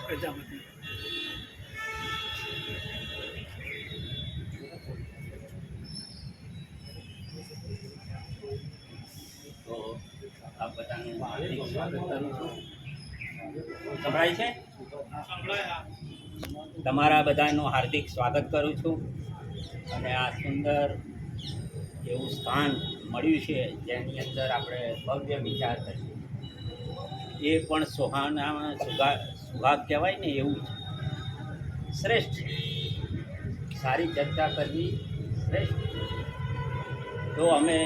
પ્રજાપતિ. તો આપ બધાનું હાર્દિક સ્વાગત કરું છું. સંભળાય છે? તમારા બધાનું હાર્દિક સ્વાગત કરું છું. અને આ સુંદર એવું સ્થાન મળ્યું છે જેની અંદર આપણે ભવ્ય વિચાર કરીએ, એ પણ સુહાગ કહેવાય ને એવું છે. શ્રેષ્ઠ છે. સારી ચર્ચા કરવી શ્રેષ્ઠ. તો અમે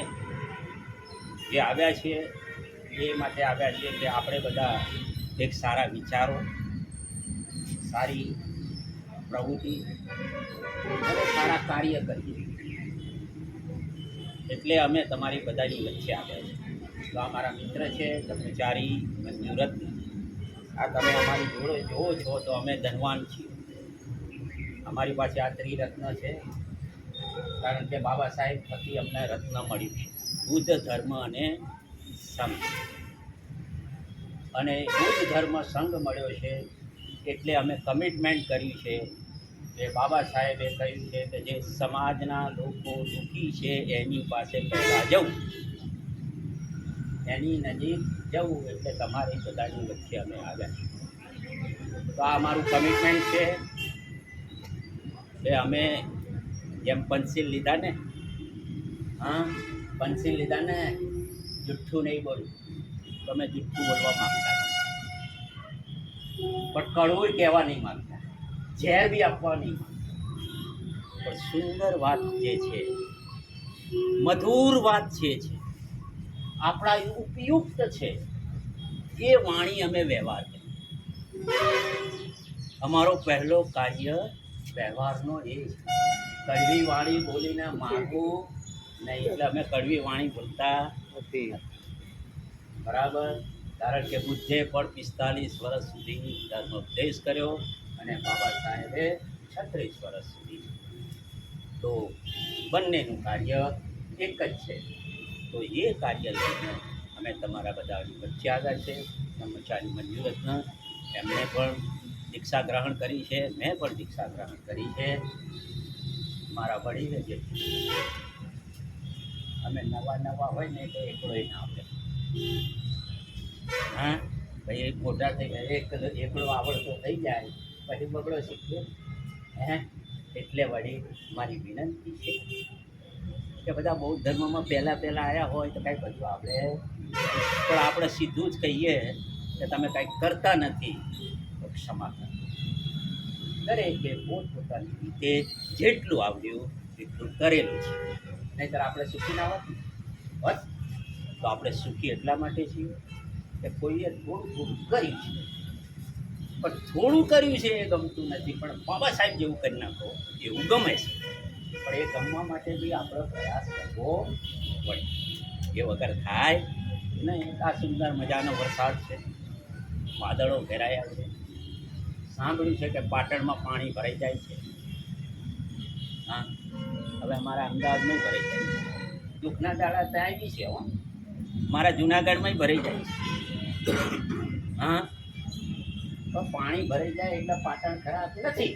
જે આવ્યા છીએ એ માટે આવ્યા છીએ કે આપણે બધા એક સારા વિચારો, સારી પ્રવૃત્તિ અને સારા કાર્ય કરીએ. એટલે અમે તમારી બધાની વચ્ચે આવ્યા છીએ. તો આ મારા મિત્ર છે બ્રહ્મચારી મંજુરત્ન. આ તમે અમારી જોડે જોવો છો તો અમે ધનવાન છીએ. અમારી પાસે આ ત્રિરત્ન છે, કારણ કે બાબા સાહેબ થકી અમને રત્ન મળ્યું છે, બુદ્ધ ધર્મ અને સંઘ. અને બુદ્ધ ધર્મ સંઘ મળ્યો છે એટલે અમે કમિટમેન્ટ કર્યું છે કે બાબા સાહેબે કહ્યું છે કે જે સમાજના લોકો દુઃખી છે એની પાસે પહેલાં જવું, એની નજીક જવું. એટલે તમારી બધાની વચ્ચે અમે આવ્યા છીએ. તો આ અમારું કમિટમેન્ટ છે કે અમે જેમ પેન્સિલ લીધા ને, પેન્સિલ લીધા ને, જુઠ્ઠું નહીં બોલું. તો અમે જુઠ્ઠું બોલવા માંગતા નથી, પણ કડવું કહેવા નહીં માંગતા, ઝેર બી આપવા નહીં માંગતા. પણ સુંદર વાત જે છે, મધુર વાત જે છે, આપણા ઉપયુક્ત છે, એ વાણી અમે વ્યવહાર કરીએ. અમારો પહેલો કાર્ય વ્યવહારનો એ છે. કડવી વાણી બોલીને માગવું નહીં. એટલે અમે કડવી વાણી બોલતા નથી. બરાબર? કારણ કે બુદ્ધે પણ 45 વર્ષ સુધી ધર્મોપદેશ કર્યો અને બાબા સાહેબે 36 વર્ષ સુધી. તો બંનેનું કાર્ય એક જ છે. તો એ કાર્ય લઈને અમે તમારા બધાની વચ્ચે આવ્યા છે. બ્રહ્મચારી મંજુરત્ન એમણે પણ દીક્ષા ગ્રહણ કરી છે, મેં પણ દીક્ષા ગ્રહણ કરી છે. મારા વડીલે જે અમે નવા હોય ને તો એકલો ના આવે. હા ભાઈ, મોટા થઈ ગયા, એકડો આવડતો થઈ જાય પછી બગડો શીખીએ. એટલે વળી મારી વિનંતી છે કે બધા બૌદ્ધ ધર્મમાં પહેલાં આવ્યા હોય તો કાંઈ બધું આપણે, પણ આપણે સીધું જ કહીએ કે તમે કાંઈક કરતા નથી તો ક્ષમા કરો. દરેકે પોતપોતાની રીતે જેટલું આવડ્યું એટલું કરેલું છે. નહીંતર આપણે સુખી ના હોત. તો આપણે સુખી એટલા માટે છીએ કે કોઈએ થોડું કર્યું છે, પણ થોડું કર્યું છે એ ગમતું નથી. પણ બાબા સાહેબ જેવું કરી નાખો એવું ગમે છે. પણ એ ગમવા માટે બી આપણો પ્રયાસ કરવો પડે. એ વગર થાય નહીં. આ સુંદર મજાનો વરસાદ છે, વાદળો ઘેરાયા છે. સાંભળ્યું છે કે પાટણમાં પાણી ભરાઈ જાય છે. હા, હવે અમારા અમદાવાદમાં ભરાઈ જાય છે. દુઃખના દાડા ત્યાં બી છે. મારા જુનાગઢમાં ભરાઈ જાય છે. હા, તો પાણી ભરાઈ જાય એટલે પાટણ ખરાબ નથી.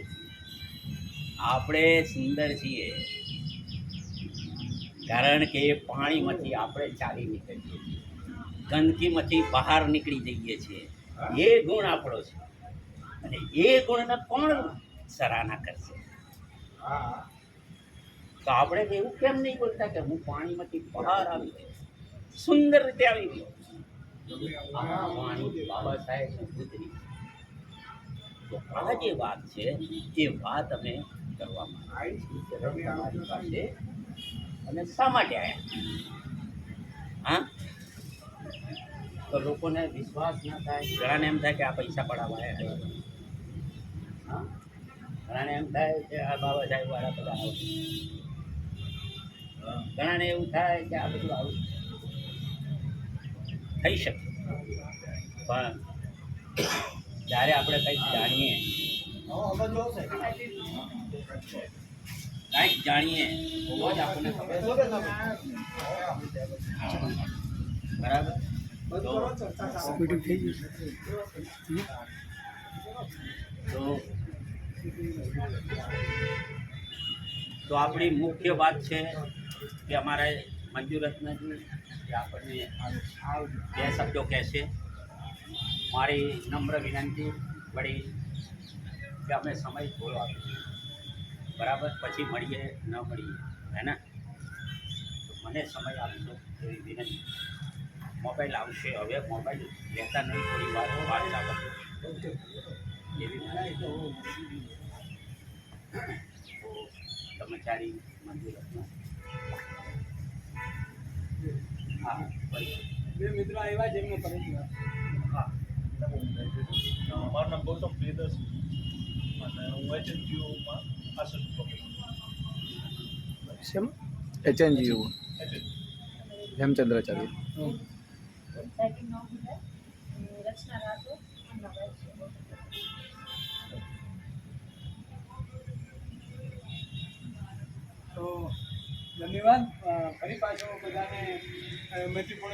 આપણે સુંદર છીએ કારણ કે પાણીમાંથી આપણે ચાલી નીકળીએ છીએ, ગંદકીમાંથી બહાર નીકળી જઈએ છીએ. એ ગુણ આપણો છે અને એ ગુણને કોણ સરાહના કરશે? તો આપણે એવું કેમ નહીં બોલતા કે હું પાણીમાંથી બહાર આવી ગયો, સુંદર રીતે આવી ગયો? આ વાણી બાબા સાહેબને ગુજરી. તો આ જે વાત છે એ વાત અમે કરવામાં આવી છે તમારી પાસે. અને શા માટે આવ્યા? હા, તો લોકોને વિશ્વાસ ના થાય. ઘણાને એમ થાય કે આ પૈસા પડાવવા આવ્યા. હા, ઘણાને એમ થાય કે આ બાબા સાહેબ વાળા બધા આવે. ઘણાને એવું થાય કે આ બધું આવું થઈ શકે. પણ જ્યારે આપણે કંઈક જાણીએ, તો જ આપણને ખબર. બરાબર? થઈ ગયું. તો આપણી મુખ્ય વાત છે કે અમારે મંજુરત્નજી કે આપણને બે શબ્દો કહેશે. મારી નમ્ર વિનંતી વળી કે અમે સમય થોડો આપીએ, બરાબર? પછી મળીએ ન મળીએ, હે ને? તો મને સમય આપશો એવી વિનંતી. મોબાઈલ આવશે, હવે મોબાઈલ લેતા નહીં, થોડી વાર વાત ચાલો એવી વિનંતી. તો કર્મચારી મંજુરત્ન, હા બે મિત્રો આવ્યા જેમનો પરિચય. હા મારું નામ ગૌતમ પ્રિયદર્શ અને હું એચએનજીયુમાં આસિસ્ટન્ટ પ્રોફેસર. શેમ? HNGU HNGU. હેમચંદ્રાચાર્ય. સેકન્ડ નામ है रचना राठौर अहमदाबाद से। તો ધન્યવાદ. ફરી પાછો બધાને મૈત્રીપૂર્ણ